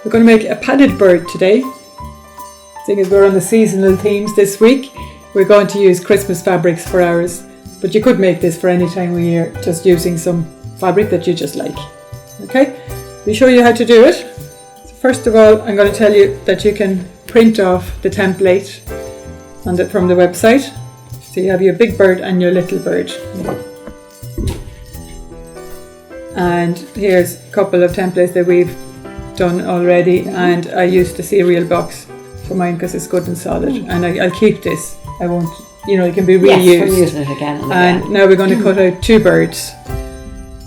We're going to make a padded bird today. Seeing as we're on the seasonal themes this week, we're going to use Christmas fabrics for ours. But you could make this for any time of year, just using some fabric that you just like. Okay, we show you how to do it. So first of all, I'm going to tell you that you can print off the template from the website. So you have your big bird and your little bird. And here's a couple of templates that we've done already, and I used the cereal box for mine because it's good and solid, and I'll keep this. I won't, it can be reused. Yes, we're using it again and again. And now we're going to cut out two birds.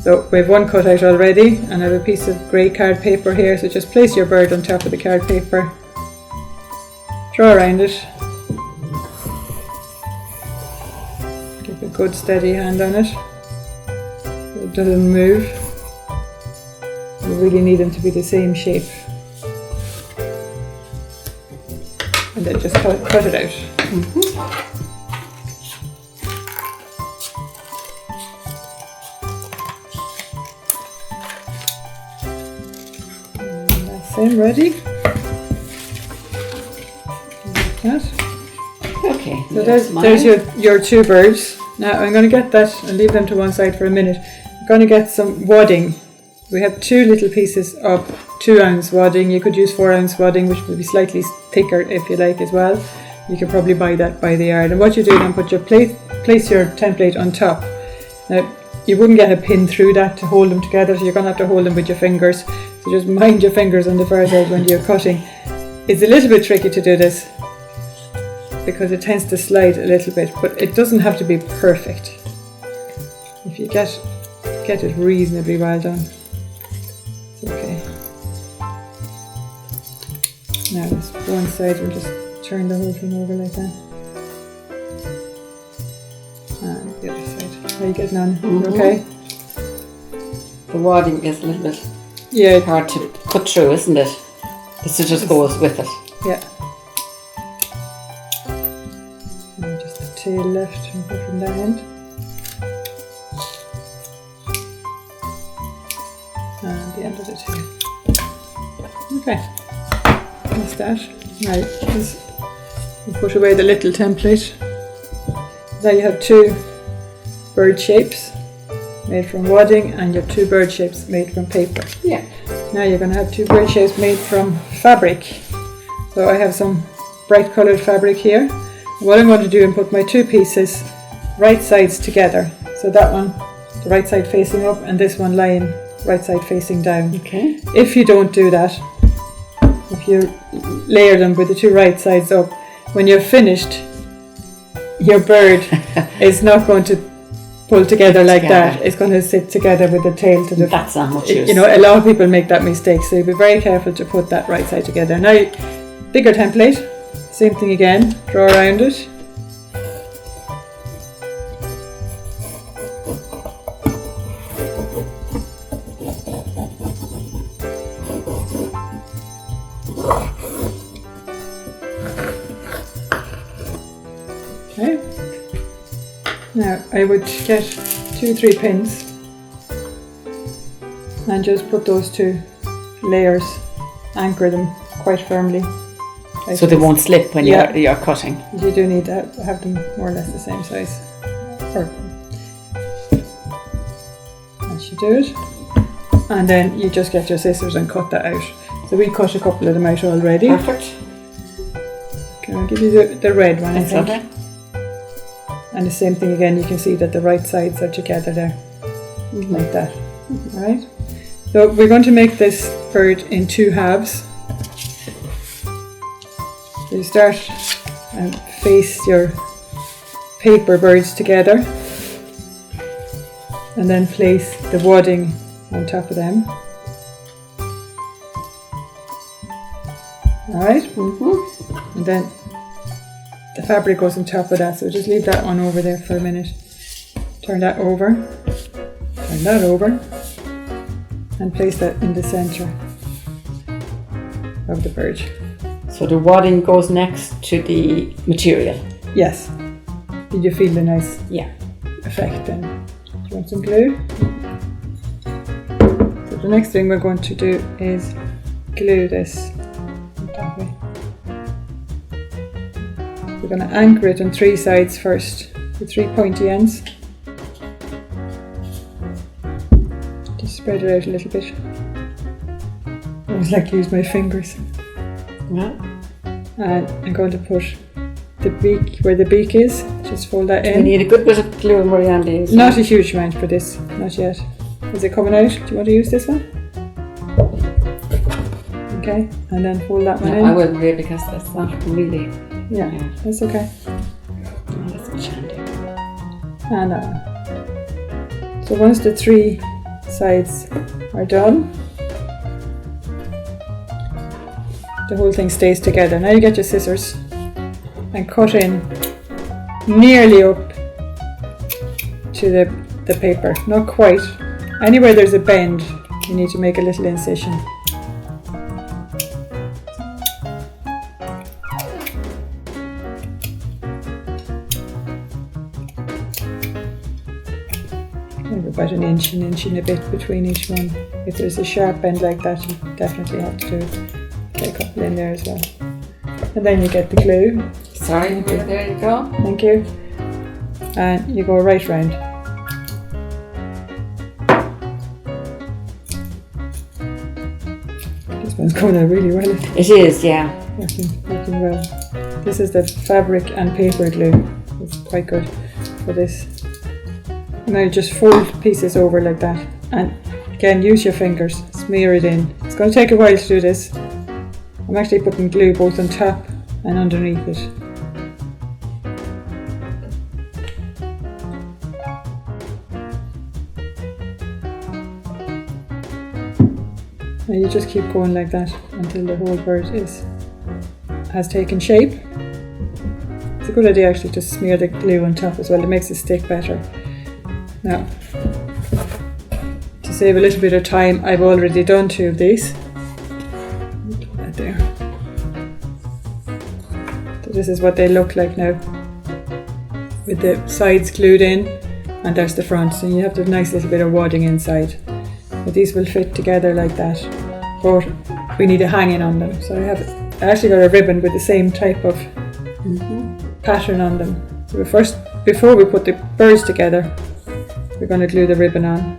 So we have one cut out already, and I have a piece of grey card paper here, so just place your bird on top of the card paper, draw around it, give a good steady hand on it so it doesn't move. You really need them to be the same shape. And then just cut it out. That's it, ready? Like that. Okay. So there's your two birds. Now I'm going to get that and leave them to one side for a minute. I'm going to get some wadding. We have two little pieces of 2 ounce wadding. You could use 4 ounce wadding, which would be slightly thicker if you like as well. You could probably buy that by the yard. And what you do then, place your template on top. Now, you wouldn't get a pin through that to hold them together, so you're going to have to hold them with your fingers. So just mind your fingers on the far side when you're cutting. It's a little bit tricky to do this because it tends to slide a little bit, but it doesn't have to be perfect. If you get it reasonably well done. Okay. Now this one side, we'll just turn the whole thing over like that. And the other side. How are you getting on? Okay? The wadding is a little bit hard to cut through, isn't it? The scissors goes with it. Yeah. And just the tail left from that end. And the end of the tail. Okay, that's that. Now, we'll put away the little template. Now you have 2 bird shapes made from wadding, and your 2 bird shapes made from paper. Yeah. Now you're going to have 2 bird shapes made from fabric. So I have some bright coloured fabric here. What I'm going to do is put my 2 pieces right sides together. So that one, the right side facing up, and this one lying right side facing down. Okay. If you don't do that, if you layer them with the 2 right sides up, when you're finished, your bird is not going to pull together like that. It's going to sit together with the tail to the... That's not much use. A lot of people make that mistake, so be very careful to put that right side together. Now, bigger template, same thing again, draw around it. Okay. Now I would get 2-3 pins and just put those 2 layers, anchor them quite firmly. Like so they won't slip when you're cutting. You do need to have them more or less the same size. That should do it. And then you just get your scissors and cut that out. So we cut a couple of them out already. Perfect. Okay, I'll give you the red one, That's I think. okay. And the same thing again, you can see that the right sides are together there, like that. Alright? So we're going to make this bird in 2 halves. So you start and face your paper birds together, and then place the wadding on top of them. Alright? And then the fabric goes on top of that, so just leave that one over there for a minute. Turn that over, and place that in the centre of the bird. So the wadding goes next to the material. Yes. Did you feel the nice effect then? Do you want some glue? So the next thing we're going to do is glue this that way. We're going to anchor it on 3 sides first, the 3 pointy ends. Just spread it out a little bit. I always like to use my fingers. Yeah. And I'm going to put the beak where the beak is, just fold that in. You need a good bit of glue and Marianne. Not a huge amount for this, not yet. Is it coming out? Do you want to use this one? Okay, and then fold that one in. I will, Maria, because that's not really. Yeah, that's okay. That's much handy. And that one. So once the 3 sides are done, the whole thing stays together. Now you get your scissors and cut in nearly up to the paper, not quite. Anywhere there's a bend, you need to make a little incision. Maybe about an inch and a bit between each one. If there's a sharp bend like that, you definitely have to get a couple in there as well. And then you get the glue. Sorry, there you go. Thank you. And you go right round. This one's coming out really well. It is, yeah. Working well. This is the fabric and paper glue. It's quite good for this. Now just fold pieces over like that. And again, use your fingers. Smear it in. It's going to take a while to do this. I'm actually putting glue both on top and underneath it. And you just keep going like that until the whole bird has taken shape. It's a good idea actually to smear the glue on top as well. It makes it stick better. Now, to save a little bit of time, I've already done 2 of these. Put that there. So this is what they look like now, with the sides glued in, and there's the front. So you have the nice little bit of wadding inside. But these will fit together like that, but we need a hanging on them. So I actually got a ribbon with the same type of pattern on them. So before we put the birds together, we're going to glue the ribbon on.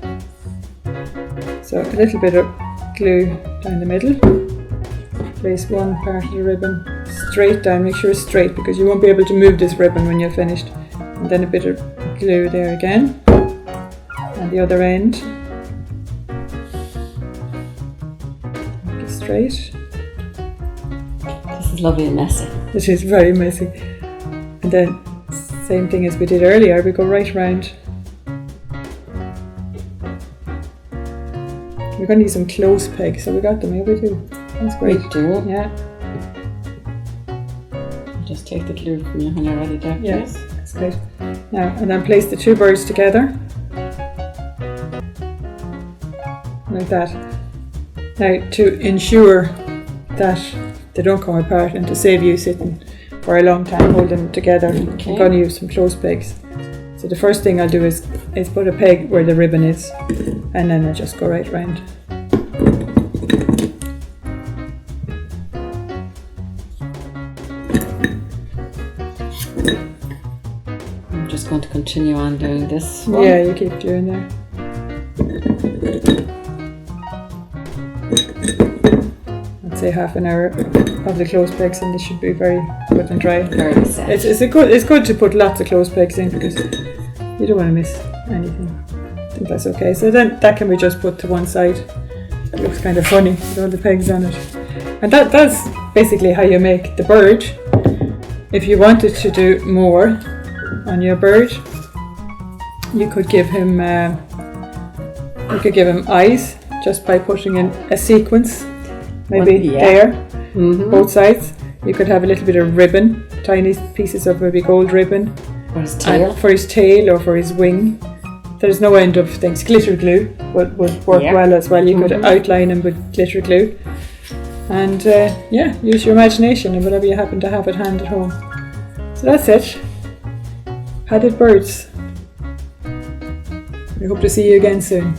So a little bit of glue down the middle. Place one part of the ribbon straight down. Make sure it's straight because you won't be able to move this ribbon when you're finished. And then a bit of glue there again. And the other end. Make it straight. This is lovely and messy. It is very messy. And then same thing as we did earlier, we go right round. We're going to use some clothes pegs, so we got them here, we do. That's great. We do. Yeah. Just take the glue from you when you're ready there. Yes, that's great. Now, and then place the 2 birds together. Like that. Now, to ensure that they don't come apart and to save you sitting for a long time holding them together, I'm going to use some clothes pegs. So the first thing I'll do is put a peg where the ribbon is, and then I'll just go right round. I'm just going to continue on doing this one. Yeah, you keep doing there. I'd say half an hour of the clothes pegs, and this should be very good and dry. Very set. It's good to put lots of clothes pegs in because you don't want to miss anything. I think that's okay. So then that can be just put to one side. It looks kind of funny with all the pegs on it. And that's basically how you make the bird. If you wanted to do more on your bird, you could give him eyes just by putting in a sequence, maybe there, both sides. You could have a little bit of ribbon, tiny pieces of maybe gold ribbon. For his tail. For his tail or for his wing. There's no end of things. Glitter glue would work well as well. You could outline them with glitter glue. And use your imagination and whatever you happen to have at hand at home. So that's it. Padded birds. We hope to see you again soon.